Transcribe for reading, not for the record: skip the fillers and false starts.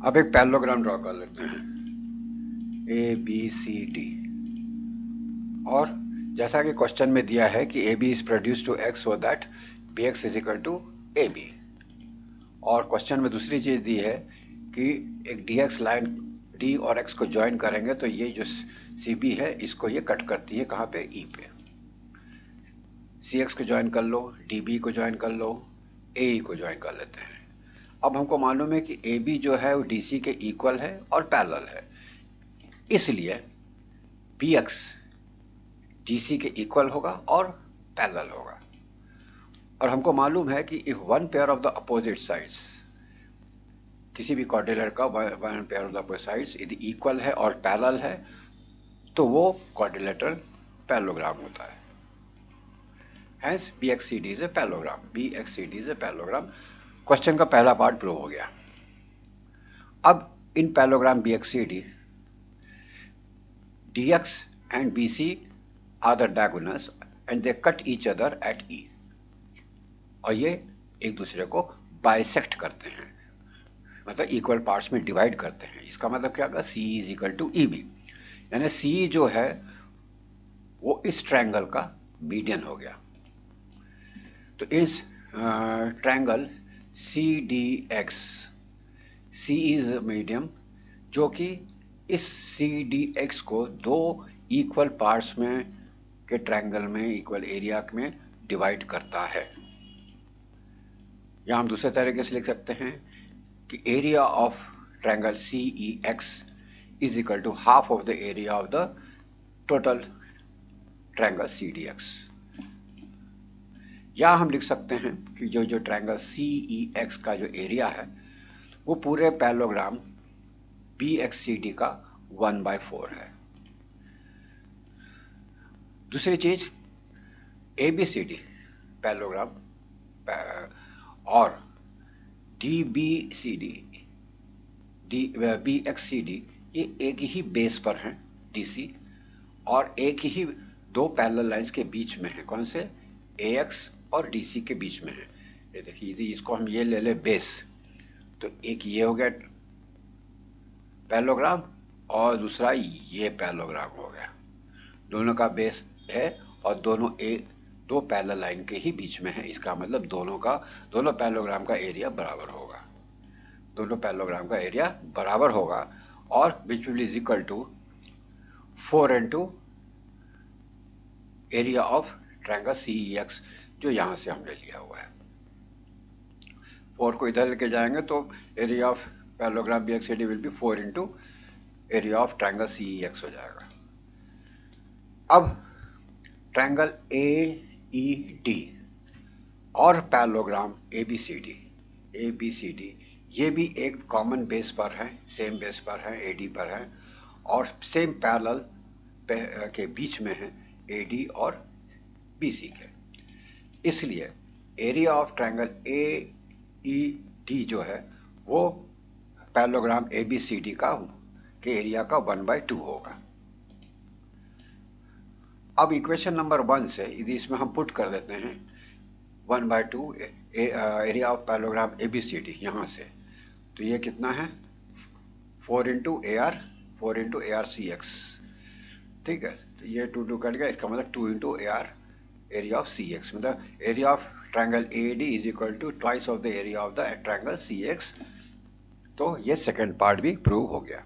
अब एक parallelogram draw कर लेते हैं ए बी सी डी। और जैसा कि क्वेश्चन में दिया है कि A B is produce to X so that B X is equal to A B. और क्वेश्चन में दूसरी चीज दी है कि एक डी एक्स लाइन डी और एक्स को ज्वाइन करेंगे तो ये जो सी बी है इसको ये कट करती है कहाँ पे, ई पे। सी एक्स को ज्वाइन कर लो, डी बी को ज्वाइन कर लो, ए ई को ज्वाइन कर लेते हैं। अब हमको मालूम है कि ए बी जो है वो डी सी के इक्वल है और पैरेलल है, इसलिए बी एक्स डी सी के इक्वल होगा और पैरेलल होगा। और हमको मालूम है कि if one pair of the opposite sides, किसी भी क्वाड्रिलेटरल का one pair of the opposite sides यदि इक्वल है और पैरेलल है तो वो क्वाड्रिलेटरल पैरेललोग्राम होता है। Hence BXCD is a parallelogram. BXCD is a parallelogram. Question का पहला पार्ट प्रूव हो गया। अब इन parallelogram BXCD, DX and BC are the diagonals and they cut each other at E. और ये एक दूसरे को बाइसेक्ट करते हैं, मतलब इक्वल पार्ट्स में डिवाइड करते हैं। इसका मतलब क्या होगा, C is equal to E B, यानी C जो है वो इस ट्रायंगल का मीडियन हो गया। तो इस triangle C D X, C is medium जो कि इस सी डी एक्स को दो इक्वल पार्ट्स में के ट्रायंगल में इक्वल एरिया में डिवाइड करता है। या हम दूसरे तरीके से लिख सकते हैं कि area of triangle C E X is equal to half of the area of the total triangle C D X. या हम लिख सकते हैं कि जो ट्रायंगल सी ई एक्स का जो एरिया है वो पूरे parallelogram B X C D का 1/4 है। दूसरी चीज A B C D parallelogram और D B C D, D B X C D, ये एक ही बेस पर हैं डी सी, और एक ही दो पैरेलल लाइंस के बीच में है। कौन से, ए एक्स और डी सी के बीच में है। ये देखिए, यदि इसको हम ये ले ले बेस, तो एक ये हो गया पैरेललोग्राम और दूसरा ये पैरेललोग्राम हो गया। दोनों का बेस है और दोनों दो पैरेलल लाइन के ही बीच में है। इसका मतलब दोनों पैरेललोग्राम का एरिया बराबर होगा, दोनों पैरेललोग्राम का एरिया बराबर होगा। और which will is equal to 4 into area of triangle C E X जो यहां से हमने लिया हुआ है। 4 को इधर लेके जाएंगे तो area of parallelogram B X C D will be 4 into area of triangle C E X हो जाएगा। अब ट्रायंगल ए ई डी और parallelogram A B C D ये भी एक कॉमन बेस पर है, सेम बेस पर है, ए डी पर है, और सेम पैरेलल के बीच में है ए डी और बी सी के। इसलिए area of triangle A E D जो है वो parallelogram A B C D का के एरिया का 1/2 होगा। अब इक्वेशन नंबर 1 से यदि इसमें हम पुट कर देते हैं 1/2 area of parallelogram A B C D यहाँ से, तो ये कितना है 4 into AR सी एक्स। ठीक है, तो ये 2 कट गया, इसका मतलब 2 into AR area of C X, मतलब area of triangle A D is equal to twice of the area of the triangle C X. तो ये सेकेंड पार्ट भी प्रूव हो गया।